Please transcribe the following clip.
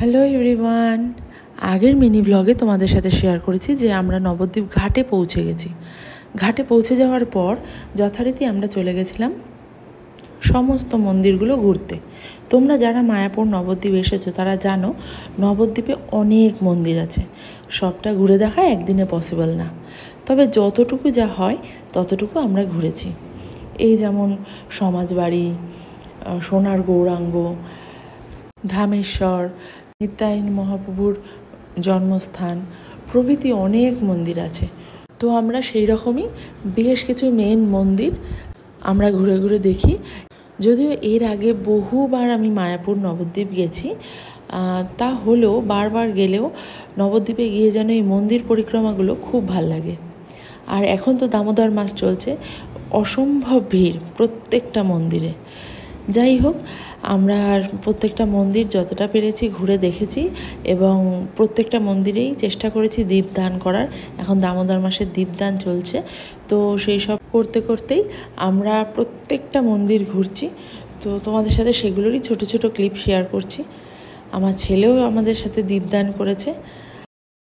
Hello everyone. আগের mini ব্লগে তোমাদের সাথে শেয়ার করেছি যে আমরা নবদ্বীপ ঘাটে পৌঁছে গেছি। ঘাটে পৌঁছে যাওয়ার পর যথারীতি আমরা চলে গেছিলাম সমস্ত মন্দিরগুলো ঘুরতে। তোমরা যারা মায়াপুর নবদ্বীপ এসেছো তারা জানো নবদ্বীপে অনেক মন্দির আছে, সবটা ঘুরে দেখা একদিনে পসিবল না, তবে যতটুকু যা হয় ততটুকু আমরা ঘুরেছি। এই যেমন সমাজবাড়ি, সোনার গৌরাঙ্গ, ধামেশ্বর, নিত্যায়ন মহাপ্রভুর জন্মস্থান প্রভৃতি অনেক মন্দির আছে। তো আমরা সেই রকমই বেশ কিছু মেন মন্দির আমরা ঘুরে ঘুরে দেখি। যদিও এর আগে বহুবার আমি মায়াপুর নবদ্বীপ গেছি, তা হলেও বারবার গেলেও নবদ্বীপে গিয়ে যেন এই মন্দির পরিক্রমাগুলো খুব ভাল লাগে। আর এখন তো দামোদর মাস চলছে, অসম্ভব ভিড় প্রত্যেকটা মন্দিরে। যাই হোক, আমরা প্রত্যেকটা মন্দির যতটা পেরেছি ঘুরে দেখেছি এবং প্রত্যেকটা মন্দিরেই চেষ্টা করেছি দীপদান করার। এখন দামোদর মাসের দীপদান চলছে, তো সেই সব করতে করতেই আমরা প্রত্যেকটা মন্দির ঘুরছি। তো তোমাদের সাথে সেগুলোরই ছোট ছোট ক্লিপ শেয়ার করছি। আমার ছেলেও আমাদের সাথে দীপদান করেছে।